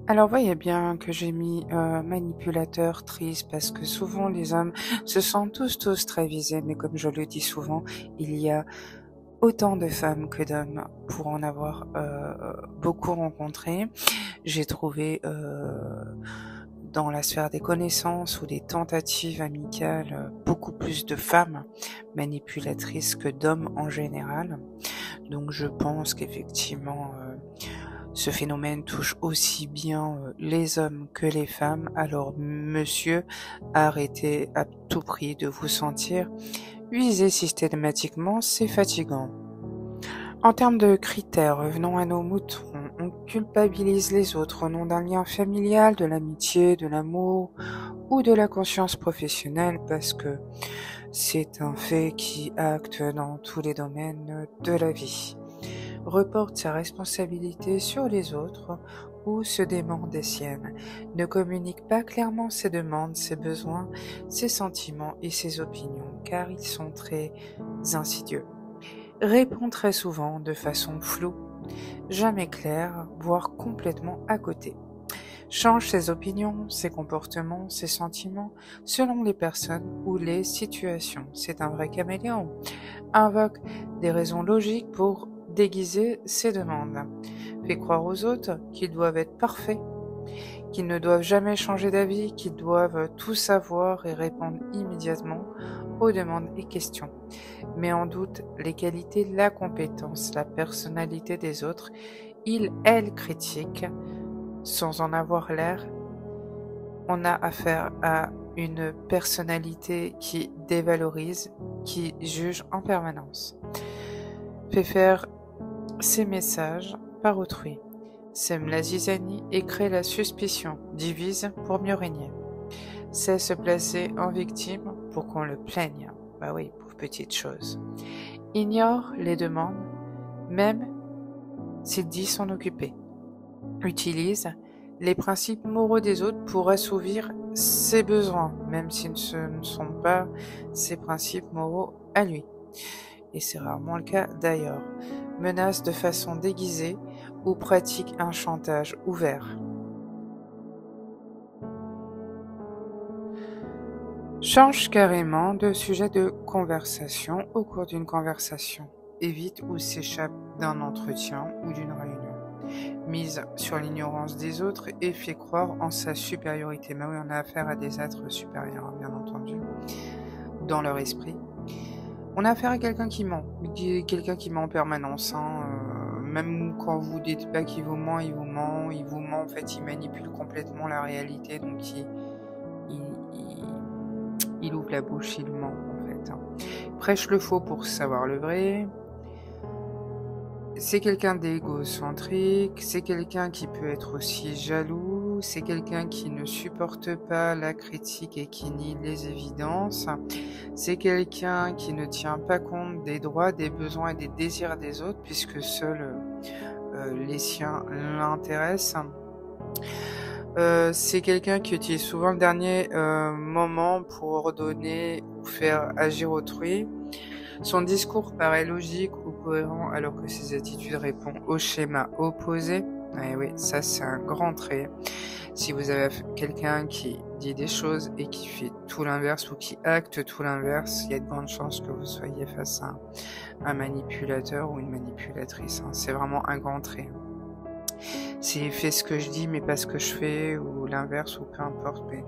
Alors voyez bien que j'ai mis manipulateur, triste, parce que souvent les hommes se sentent tous très visés, mais comme je le dis souvent, il y a autant de femmes que d'hommes pour en avoir beaucoup rencontré. J'ai trouvé dans la sphère des connaissances ou des tentatives amicales beaucoup plus de femmes manipulatrices que d'hommes en général. Donc je pense qu'effectivement ce phénomène touche aussi bien les hommes que les femmes. Alors monsieur, arrêtez à tout prix de vous sentir visé systématiquement, c'est fatigant. En termes de critères, revenons à nos moutons. On culpabilise les autres au nom d'un lien familial, de l'amitié, de l'amour ou de la conscience professionnelle parce que c'est un fait qui acte dans tous les domaines de la vie. Reporte sa responsabilité sur les autres ou se dément des siennes. Ne communique pas clairement ses demandes, ses besoins, ses sentiments et ses opinions car ils sont très insidieux. Répond très souvent de façon floue, jamais claire, voire complètement à côté. Change ses opinions, ses comportements, ses sentiments selon les personnes ou les situations. C'est un vrai caméléon. Invoque des raisons logiques pour déguiser ses demandes. Fait croire aux autres qu'ils doivent être parfaits, qu'ils ne doivent jamais changer d'avis, qu'ils doivent tout savoir et répondre immédiatement aux demandes et questions. Met en doute les qualités, la compétence, la personnalité des autres. Elle critique sans en avoir l'air. On a affaire à une personnalité qui dévalorise, qui juge en permanence. Fait faire ses messages par autrui. Sème la zizanie et crée la suspicion. Divise pour mieux régner. Sait se placer en victime pour qu'on le plaigne. Bah oui, pour petite chose. Ignore les demandes, même s'il dit s'en occuper. Utilise les principes moraux des autres pour assouvir ses besoins, même si ce ne sont pas ses principes moraux à lui. Et c'est rarement le cas d'ailleurs. Menace de façon déguisée ou pratique un chantage ouvert. Change carrément de sujet de conversation au cours d'une conversation. Évite ou s'échappe d'un entretien ou d'une réunion. Mise sur l'ignorance des autres et fait croire en sa supériorité. Mais oui, on a affaire à des êtres supérieurs, bien entendu, dans leur esprit. On a affaire à quelqu'un qui ment en permanence. Même quand vous dites pas qu'il vous ment, il vous ment. En fait, il manipule complètement la réalité, donc il ouvre la bouche, il ment en fait. Prêche le faux pour savoir le vrai. C'est quelqu'un d'égocentrique, c'est quelqu'un qui peut être aussi jaloux, c'est quelqu'un qui ne supporte pas la critique et qui nie les évidences, c'est quelqu'un qui ne tient pas compte des droits, des besoins et des désirs des autres puisque seuls les siens l'intéressent. C'est quelqu'un qui utilise souvent le dernier moment pour ordonner ou faire agir autrui. Son discours paraît logique ou cohérent alors que ses attitudes répondent au schéma opposé. Et oui, ça c'est un grand trait. Si vous avez quelqu'un qui dit des choses et qui fait tout l'inverse ou qui acte tout l'inverse, il y a de grandes chances que vous soyez face à un manipulateur ou une manipulatrice. C'est vraiment un grand trait. S'il fait ce que je dis mais pas ce que je fais ou l'inverse ou peu importe, mais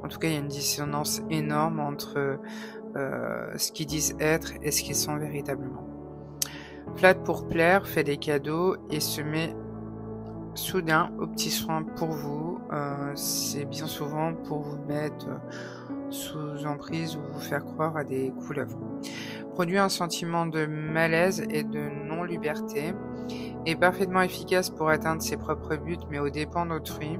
en tout cas il y a une dissonance énorme entre ce qu'ils disent être et ce qu'ils sont véritablement. Flatte pour plaire, fait des cadeaux et se met soudain aux petits soins pour vous. C'est bien souvent pour vous mettre sous emprise ou vous faire croire à des couleuvres. Produit un sentiment de malaise et de non-liberté. Est parfaitement efficace pour atteindre ses propres buts mais aux dépens d'autrui.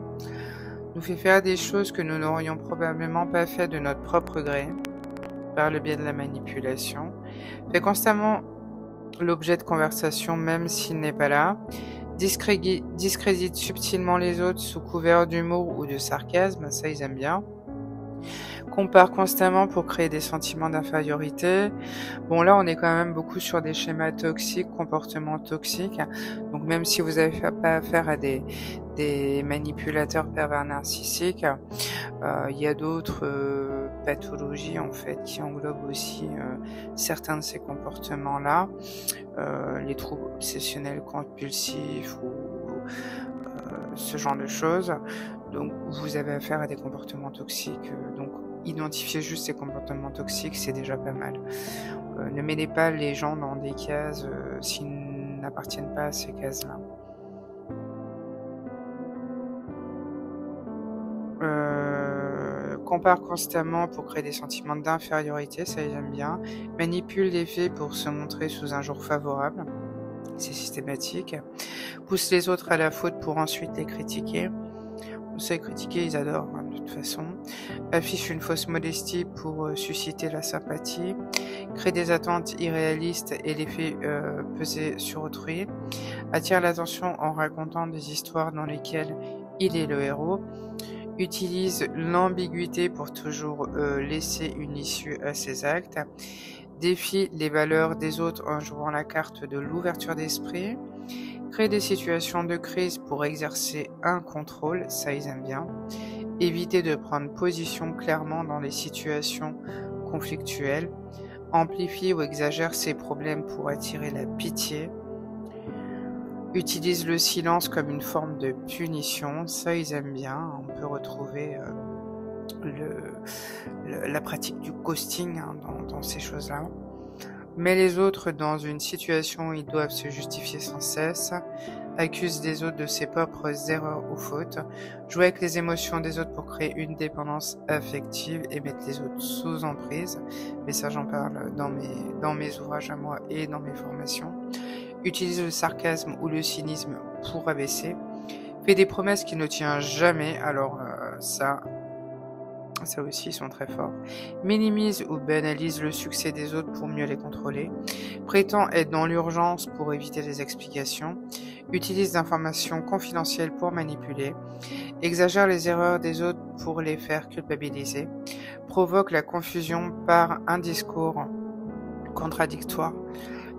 Nous fait faire des choses que nous n'aurions probablement pas fait de notre propre gré par le biais de la manipulation. Fait constamment l'objet de conversation même s'il n'est pas là. Discrédite subtilement les autres sous couvert d'humour ou de sarcasme, ça ils aiment bien. compare constamment pour créer des sentiments d'infériorité. Bon, là, on est quand même beaucoup sur des schémas toxiques, comportements toxiques. Donc, même si vous n'avez pas affaire à des manipulateurs pervers narcissiques, il y a d'autres pathologies, en fait, qui englobent aussi certains de ces comportements-là. Les troubles obsessionnels compulsifs ou ce genre de choses. Donc, vous avez affaire à des comportements toxiques. Donc, identifier juste ces comportements toxiques, c'est déjà pas mal. Ne mêlez pas les gens dans des cases s'ils n'appartiennent pas à ces cases-là. Compare constamment pour créer des sentiments d'infériorité, ça ils aiment bien. Manipule les faits pour se montrer sous un jour favorable, c'est systématique. Pousse les autres à la faute pour ensuite les critiquer. On sait critiquer, ils adorent de toute façon. Affiche une fausse modestie pour susciter la sympathie. Crée des attentes irréalistes et les fait peser sur autrui. Attire l'attention en racontant des histoires dans lesquelles il est le héros. Utilise l'ambiguïté pour toujours laisser une issue à ses actes. Défie les valeurs des autres en jouant la carte de l'ouverture d'esprit. Crée des situations de crise pour exercer un contrôle, ça ils aiment bien. Éviter de prendre position clairement dans les situations conflictuelles. Amplifie ou exagère ses problèmes pour attirer la pitié. Utilise le silence comme une forme de punition, ça ils aiment bien. On peut retrouver la pratique du ghosting dans ces choses-là. Met les autres dans une situation où ils doivent se justifier sans cesse. Accuse des autres de ses propres erreurs ou fautes. Joue avec les émotions des autres pour créer une dépendance affective et mettre les autres sous emprise. Mais ça, j'en parle dans mes ouvrages à moi et dans mes formations. Utilise le sarcasme ou le cynisme pour abaisser. Fait des promesses qu'il ne tient jamais. Alors ça aussi, ils sont très forts. Minimise ou banalise le succès des autres pour mieux les contrôler. Prétend être dans l'urgence pour éviter les explications. Utilise d'informations confidentielles pour manipuler. Exagère les erreurs des autres pour les faire culpabiliser. Provoque la confusion par un discours contradictoire.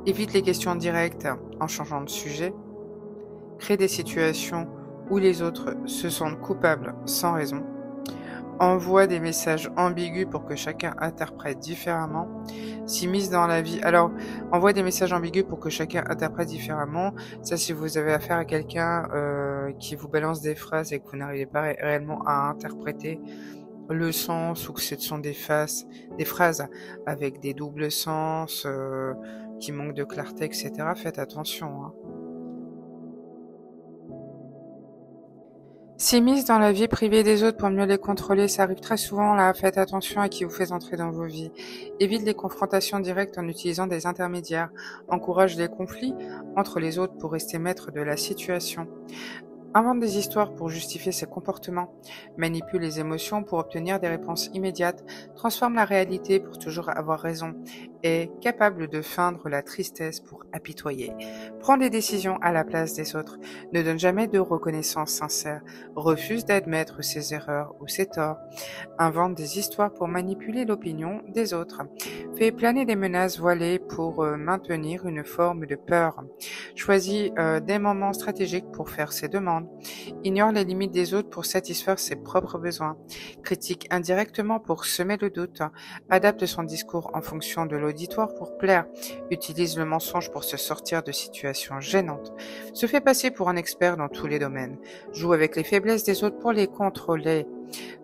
Évite les questions directes en changeant de sujet. Crée des situations où les autres se sentent coupables sans raison. Envoie des messages ambigus pour que chacun interprète différemment. S'immisce dans la vie. Alors, envoie des messages ambigus pour que chacun interprète différemment. Ça, si vous avez affaire à quelqu'un qui vous balance des phrases et que vous n'arrivez pas réellement à interpréter le sens ou que ce sont des phrases avec des doubles sens qui manquent de clarté, etc. Faites attention. S'immisce dans la vie privée des autres pour mieux les contrôler, ça arrive très souvent là, faites attention à qui vous fait entrer dans vos vies. Évite les confrontations directes en utilisant des intermédiaires. Encourage les conflits entre les autres pour rester maître de la situation. Invente des histoires pour justifier ses comportements. Manipule les émotions pour obtenir des réponses immédiates. Transforme la réalité pour toujours avoir raison. Est capable de feindre la tristesse pour apitoyer. Prend des décisions à la place des autres. Ne donne jamais de reconnaissance sincère. Refuse d'admettre ses erreurs ou ses torts. Invente des histoires pour manipuler l'opinion des autres. Fait planer des menaces voilées pour maintenir une forme de peur. Choisit des moments stratégiques pour faire ses demandes. Ignore les limites des autres pour satisfaire ses propres besoins. Critique indirectement pour semer le doute. Adapte son discours en fonction de l'auditoire pour plaire. Utilise le mensonge pour se sortir de situations gênantes. Se fait passer pour un expert dans tous les domaines. Joue avec les faiblesses des autres pour les contrôler.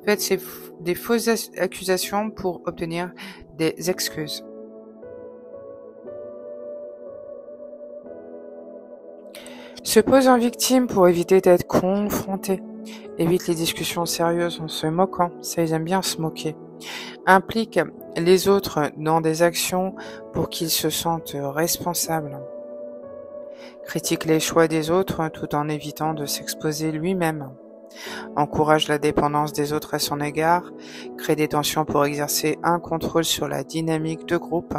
Faites des fausses accusations pour obtenir des excuses. Se pose en victime pour éviter d'être confronté. Évite les discussions sérieuses en se moquant. Ça, ils aiment bien se moquer. Implique les autres dans des actions pour qu'ils se sentent responsables. Critique les choix des autres tout en évitant de s'exposer lui-même. Encourage la dépendance des autres à son égard. Crée des tensions pour exercer un contrôle sur la dynamique de groupe.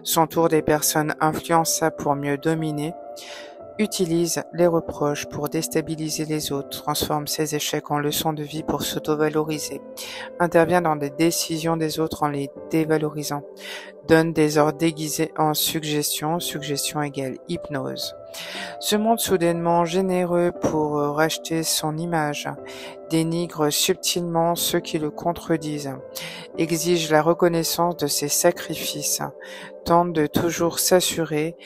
S'entoure des personnes influençables pour mieux dominer. utilise les reproches pour déstabiliser les autres, transforme ses échecs en leçons de vie pour s'auto-valoriser, intervient dans des décisions des autres en les dévalorisant, donne des ordres déguisés en suggestions, suggestion égale hypnose, se montre soudainement généreux pour racheter son image, dénigre subtilement ceux qui le contredisent, exige la reconnaissance de ses sacrifices, tente de toujours s'assurer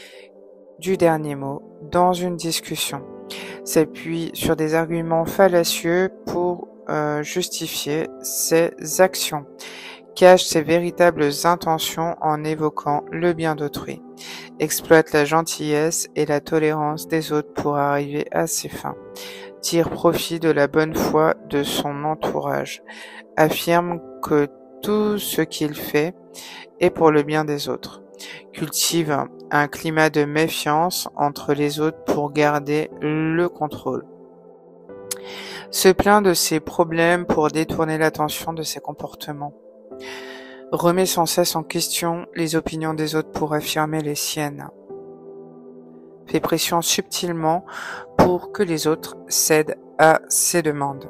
du dernier mot dans une discussion, s'appuie sur des arguments fallacieux pour justifier ses actions, cache ses véritables intentions en évoquant le bien d'autrui, exploite la gentillesse et la tolérance des autres pour arriver à ses fins, tire profit de la bonne foi de son entourage, affirme que tout ce qu'il fait est pour le bien des autres, cultive un climat de méfiance entre les autres pour garder le contrôle, se plaint de ses problèmes pour détourner l'attention de ses comportements, remet sans cesse en question les opinions des autres pour affirmer les siennes, fait pression subtilement pour que les autres cèdent à ses demandes.